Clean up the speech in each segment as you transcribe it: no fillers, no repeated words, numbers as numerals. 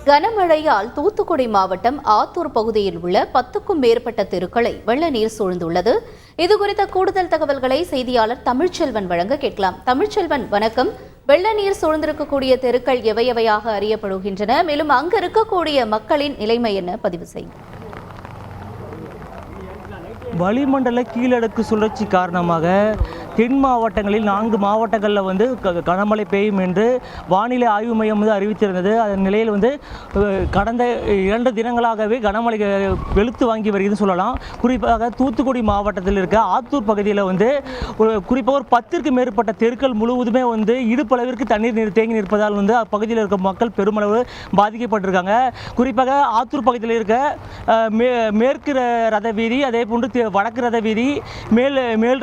கனமழையால் தூத்துக்குடி மாவட்டம் ஆத்தூர் பகுதியில் உள்ள 10க்கும் மேற்பட்ட தெருக்களை வெள்ள நீர் சூழ்ந்துள்ளது. இதுகுறித்த கூடுதல் தகவல்களை செய்தியாளர் தமிழ்ச்செல்வன் வழங்க கேட்கலாம். தமிழ்ச்செல்வன், வணக்கம். வெள்ள நீர் சூழ்ந்திருக்கக்கூடிய தெருக்கள் எவையவையாக அறியப்படுகின்றன? மேலும் அங்கு இருக்கக்கூடிய மக்களின் நிலைமை என்ன? பதிவு செய்யும். வளிமண்டல கீழடுக்கு சுழற்சி காரணமாக தென் மாவட்டங்களில் 4 மாவட்டங்களில் கனமழை பெய்யும் என்று வானிலை ஆய்வு மையம் அறிவித்திருந்தது. அதன் நிலையில் கடந்த 2 தினங்களாகவே கனமழை வெளுத்து வாங்கி வருகிறதுன்னு சொல்லலாம். குறிப்பாக தூத்துக்குடி மாவட்டத்தில் இருக்க ஆத்தூர் பகுதியில் குறிப்பாக ஒரு 10க்கும் மேற்பட்ட தெருக்கள் முழுவதுமே இடுப்பளவிற்கு தண்ணீர் தேங்கி நிற்பதால் அப்பகுதியில் இருக்க மக்கள் பெருமளவு பாதிக்கப்பட்டிருக்காங்க. குறிப்பாக ஆத்தூர் பகுதியில் இருக்க மேற்கு ரத வீதி, அதே போன்று வடக்கு ரத வீதி, மேல்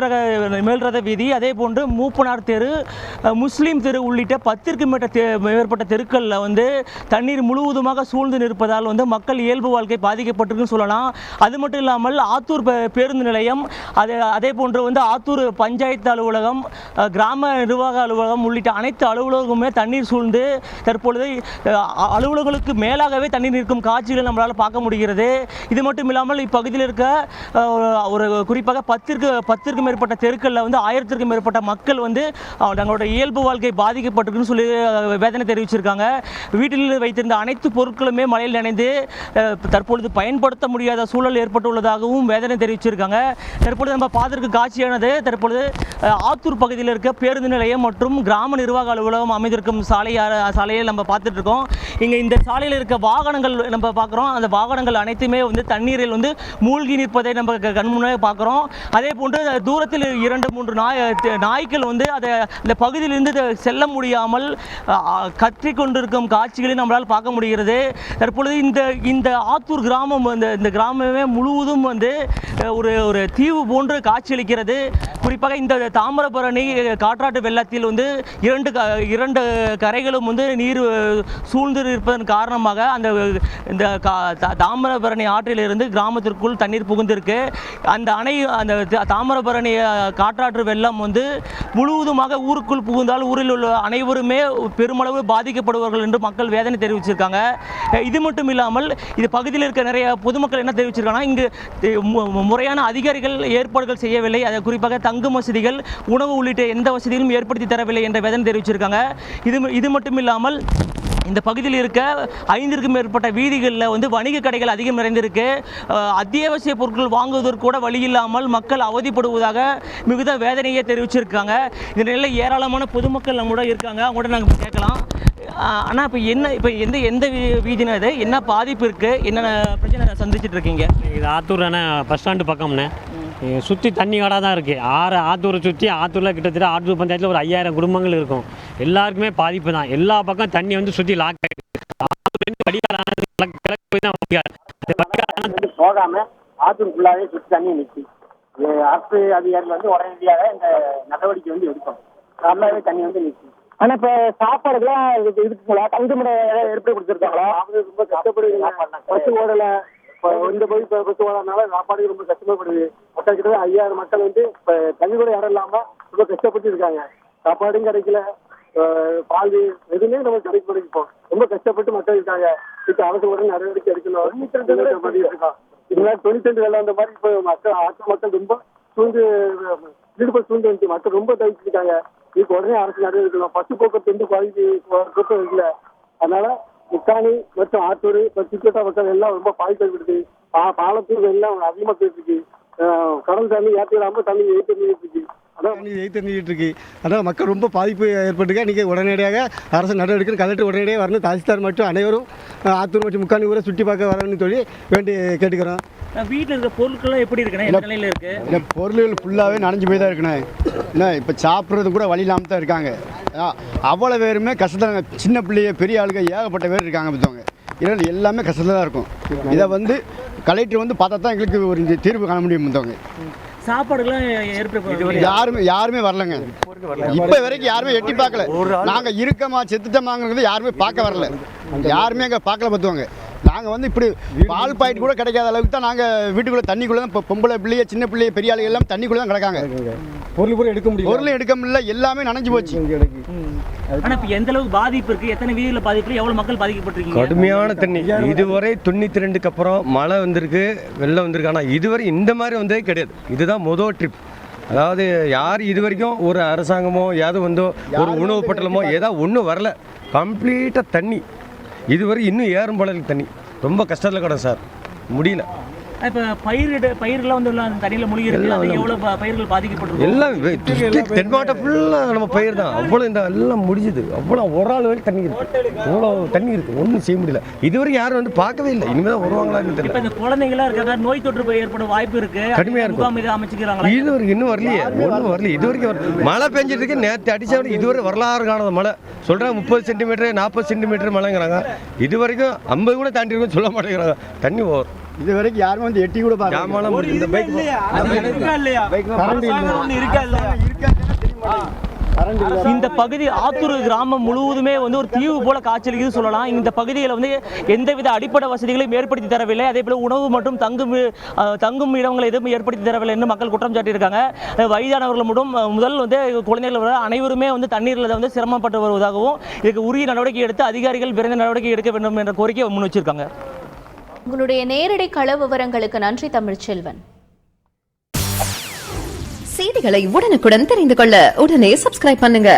ரத வீதி, அதே போன்று மூப்பனார் தெரு, முஸ்லீம் தெரு உள்ளிட்ட 10க்கும் மேற்பட்ட தெருக்களில் தண்ணீர் முழுவதுமாக சூழ்ந்து நிற்பதால் மக்கள் இயல்பு வாழ்க்கை பாதிக்கப்பட்டிருக்குன்னு சொல்லலாம். அது மட்டும் இல்லாமல் ஆத்தூர் பேருந்து நிலையம், அதே போன்று ஆத்தூர் பஞ்சாயத்து அலுவலகம், கிராம நிர்வாக அலுவலகம் உள்ளிட்ட அனைத்து அலுவலகமுமே தண்ணீர் சூழ்ந்து தற்பொழுது அலுவலர்களுக்கு மேலாகவே தண்ணீர் நிற்கும் காட்சிகளை நம்மளால் பார்க்க முடிகிறது. இது மட்டும் இல்லாமல் இப்பகுதியில் இருக்க ஒரு குறிப்பாக 10க்கும் மேற்பட்ட தெருக்களில் 1000க்கும் மேற்பட்ட மக்கள் தங்களோட இயல்பு வாழ்க்கை பாதிக்கப்பட்டிருக்குன்னு சொல்லி வேதனை தெரிவிச்சிருக்காங்க. வீட்டில் வைத்திருந்த அனைத்து பொருட்களுமே மழையில் நனைந்து தற்பொழுது பயன்படுத்த முடியாத சூழல் ஏற்பட்டுள்ளதாகவும் வேதனை தெரிவிச்சிருக்காங்க. தற்பொழுது நம்ம பார்த்திருக்க காட்சியானது தற்பொழுது ஆத்தூர் பகுதியில் இருக்க பேருந்து நிலையம் மற்றும் கிராம நிர்வாக அலுவலகம் அமைந்திருக்கும் சாலையை நம்ம பார்த்துட்டு இருக்கோம். இங்கே இந்த சாலையில் இருக்க வாகனங்கள் நம்ம பார்க்குறோம். அந்த வாகனங்கள் அனைத்துமே தண்ணீரில் மூழ்கி நிற்பதை நம்ம கண்முன்னாக பார்க்குறோம். அதே போன்று தூரத்தில் 2-3 நாய்கள் அந்த பகுதியிலிருந்து செல்ல முடியாமல் கற்றிக் கொண்டிருக்கும் காட்சிகளை நம்மளால் பார்க்க முடிகிறது. தற்பொழுது இந்த ஆத்தூர் கிராமம் இந்த கிராமமே முழுவதும் ஒரு தீவு போன்று காட்சியளிக்கிறது. குறிப்பாக இந்த தாமிரபரணி காற்றாற்று வெள்ளத்தில் 2 கரைகளும் நீர் சூழ்ந்து இருப்பதன் காரணமாக இந்த தாமிரபரணி ஆற்றிலிருந்து கிராமத்திற்குள் தண்ணீர் புகுந்திருக்கு. அந்த தாமிரபரணி காற்றாற்று வெள்ளம் முழுவதுமாக ஊருக்குள் புகுந்தால் ஊரில் உள்ள அனைவருமே பெருமளவு பாதிக்கப்படுவார்கள் என்று மக்கள் வேதனை தெரிவிச்சிருக்காங்க. இது மட்டும் இல்லாமல் இது பகுதியில் இருக்க நிறைய பொதுமக்கள் என்ன தெரிவிச்சிருக்காங்கன்னா, இங்கு முறையான அதிகாரிகள் ஏற்பாடுகள் செய்யவில்லை, அதை குறிப்பாக தங்கும் வசதிகள், உணவு உள்ளிட்ட எந்த வசதிகளும் ஏற்படுத்தி தரவில்லை என்ற வேதனை தெரிவிச்சிருக்காங்க. இது மட்டும் இல்லாமல் இந்த பகுதியில் இருக்க 5க்கும் மேற்பட்ட வீதிகளில் வணிக கடைகள் அதிகம் நிறைந்திருக்கு. அத்தியாவசிய பொருட்கள் வாங்குவதற்கு கூட வழி இல்லாமல் மக்கள் அவதிப்படுவதாக மிகுந்த வேதனையை தெரிவிச்சிருக்காங்க. இந்த நிலையில் ஏராளமான பொதுமக்கள் நம்மளோட இருக்காங்க, அவங்கள்ட்ட நாங்கள் கேட்கலாம். ஆனால் இப்போ எந்த வீதினா இது என்ன பாதிப்பு இருக்குது, என்னென்ன பிரச்சனை சந்திச்சுட்டு இருக்கீங்க? இது ஆத்தூர் பஸ் ஸ்டாண்டு பக்கம்னே சுற்றி தண்ணி காடாக தான் இருக்குது. ஆத்தூரை சுற்றி ஆத்தூரில் கிட்டத்தட்ட ஆத்தூர் பஞ்சாயத்தில் ஒரு 5000 குடும்பங்கள் இருக்கும். எல்லாருக்குமே பாதிப்பு தான். எல்லா பக்கம் தண்ணி சுற்றி லாக் ஆகிடுது. போகாம ஆத்தூர் ஃபுல்லாகவே சுற்றி தண்ணி நிற்கி. அரசு அதிகாரிகள் உடனடியாக இந்த நடவடிக்கை எடுக்கும். நல்லாவே தண்ணி நிற்கி. ஆனா இப்ப சாப்பாடுலாம் இருக்குங்களா? தங்குமிட ஏற்படுத்தி கொடுத்துருக்காங்களா? ரொம்ப கஷ்டப்படுவீங்க. பஸ் ஓடல, இந்த போய் பஸ் ஓடாதனால சாப்பாடு ரொம்ப கஷ்டப்படுது. மக்கள் கிட்ட 5000 மக்கள் இப்ப தண்ணி கூட இடம் இல்லாம ரொம்ப கஷ்டப்பட்டு இருக்காங்க. சாப்பாடும் கிடைக்கல, பால் எதுவுமே நம்ம கிடைக்க ரொம்ப கஷ்டப்பட்டு மக்கள் இருக்காங்க. இப்ப அரசு உடனே நடவடிக்கை எடுக்கணும். இதனால 92 வெள்ளம் அந்த மாதிரி இப்ப மக்கள் ரொம்ப சூழ்ந்து வந்துச்சு. மக்கள் ரொம்ப தவிச்சிருக்காங்க. இதுக்கு உடனே அரசு நடவடிக்கை. பசு போக்குவரத்து பாதிப்பு இருக்குல்ல, அதனால முக்காணி மற்றும் ஆத்தூர் சுற்றுவட்டார மக்கள் எல்லாம் ரொம்ப பாதிக்கப்படுது. பாலத்தூர் எல்லாம் அதிகமா போயிட்டு இருக்கு. கடல் தண்ணி ஏற்றிடாம தண்ணி ஏற்றிட்டு இருக்கு. அதனால் மக்கள் ரொம்ப பாதிப்பு ஏற்பட்டுருக்கு. இன்றைக்கி உடனடியாக அரசு நடவடிக்கை, கலெக்டர் உடனடியாக வரணும். தாசில்தார் மற்றும் அனைவரும் ஆத்தூர் மற்றும் முக்காணி ஊரை சுற்றி பார்க்க வரணும்னு சொல்லி வேண்டி கேட்டுக்கிறோம். வீட்டில் இருக்க பொருட்கள்லாம் எப்படி இருக்குண்ணா? என்ன நிலையில் இருக்குது? இந்த பொருள்கள் ஃபுல்லாகவே நனைஞ்சு போய் தான் இருக்குண்ணே. என்ன இப்போ சாப்பிட்றது கூட வழி இல்லாமல் தான் இருக்காங்க. அவ்வளோ பேருமே கஷ்டத்தாங்க. சின்ன பிள்ளைய பெரிய ஆளுங்க ஏகப்பட்ட பேர் இருக்காங்க. பார்த்தவங்க இதனால் எல்லாமே கஷ்டத்தில் தான் இருக்கும். இதை கலெக்டர் பார்த்தா தான் எங்களுக்கு ஒரு தீர்வு காண முடியும். பார்த்தவங்க சாப்பாடுலாம் யாருமே வரலங்க. இப்போ வரைக்கும் யாருமே எட்டி பார்க்கல. நாங்கள் இருக்கமா செத்துட்டோமாங்கிறது யாருமே பார்க்க வரல. யாருமே அங்கே பார்க்கல. பார்த்துவாங்க நாங்கள் வந்து இப்படி பால் பாக்கெட் கூட கிடைக்காத அளவுக்கு தான் நாங்கள் வீட்டுக்குள்ளே தண்ணிக்குள்ளே தான் இப்போ பொம்பளை பிள்ளைய சின்ன பிள்ளைய பெரிய ஆளுகள் எல்லாம் தண்ணிக்குள்ளே தான் கிடக்காங்க. பொருள் எடுக்க முடியும், பொருளும் எடுக்க முடியல, எல்லாமே நனைஞ்சு போச்சு. ஆனால் இப்போ எந்த அளவுக்கு பாதிப்பு இருக்குது, எத்தனை வீதிகளில் பாதிப்பு, எவ்வளோ மக்கள் பாதிக்கப்பட்டிருக்கீங்க? கடுமையான தண்ணி. இதுவரை 92க்கு அப்புறம் மழை வந்திருக்கு, வெள்ளம் வந்திருக்கு. ஆனால் இதுவரை இந்த மாதிரி வந்ததே கிடையாது. இதுதான் முதல் ட்ரிப். அதாவது யார் இது வரைக்கும் ஒரு அரசாங்கமோ ஏதோ வந்தோ ஒரு உணவு பட்டலமோ ஏதாவது ஒன்றும் வரல. கம்ப்ளீட்டாக தண்ணி. இதுவரை இன்னும் ஏறும் போல தண்ணி. ரொம்ப கஷ்டத்தில் கிடக்கும் சார், முடியல. இப்போ பயிர்கள்லாம் வந்து எல்லாம் தண்ணியில் மூழ்கி இருக்கு. அது எவ்வளோ பயிர்கள் பாதிக்கப்பட்டிருக்கு? எல்லாம் தென் மாவட்டம் ஃபுல்லாக நம்ம பயிர் தான். அவ்வளோ இந்த எல்லாம் முடிஞ்சுது. அவ்வளோ ஒரு ஆள் வரைக்கும் தண்ணி இருக்குது, அவ்வளோ தண்ணி இருக்குது, ஒன்றும் செய்ய முடியல. இதுவரை யாரும் வந்து பார்க்கவே இல்லை. இனிமேல் தான் வருவாங்களான்னு தெரியல. இப்போ இந்த குழந்தைங்களாம் இருக்காங்க, நோய் தொற்று ஏற்பட வாய்ப்பு இருக்கு, கடுமையாக இருக்கும். முகாம் இதை அமைச்சுக்கிறாங்களா? இது வரைக்கும் இன்னும் வரலையே, ஒன்றும் வரல. இது வரைக்கும் மழை பெஞ்சிட்டு இருக்கு. நேற்று அடிச்சா இதுவரை வரலாறு காணாத மழை சொல்கிறாங்க. 30 சென்டிமீட்டர் 40 சென்டிமீட்டர் மழைங்கிறாங்க. இது வரைக்கும் 50 கூட தாண்டி இருக்குன்னு சொல்ல மாட்டேங்கிறாங்க. தண்ணி ஓவர். இது வரைக்கும் யாரும் வந்து எட்டி கூட பார்க்க இந்த பகுதி ஆத்தூர் கிராமம் முழுவதுமே வந்து ஒரு தீவு போல காய்ச்சலிக்குது சொல்லலாம். இந்த பகுதியில் வந்து எந்தவித அடிப்படை வசதிகளையும் ஏற்படுத்தி தரவில்லை. அதே போல உணவு மற்றும் தங்கும் இடங்களை எதுவும் ஏற்படுத்தி தரவில்லை என்று மக்கள் குற்றம் சாட்டியிருக்காங்க. வயதானவர்கள் முதல் வந்து குழந்தைகள் அனைவருமே வந்து தண்ணீரில் வந்து சிரமப்பட்டு வருவதாகவும் இதுக்கு உரிய நடவடிக்கை எடுத்து அதிகாரிகள் விரைந்த நடவடிக்கை எடுக்க வேண்டும் என்ற கோரிக்கையை முன் வச்சிருக்காங்க. உங்களுடைய நேரடி கள விவரங்களுக்கு நன்றி தமிழ்ச்செல்வன். செய்திகளை உடனுக்குடன் தெரிந்து கொள்ள உடனே சப்ஸ்கிரைப் பண்ணுங்க.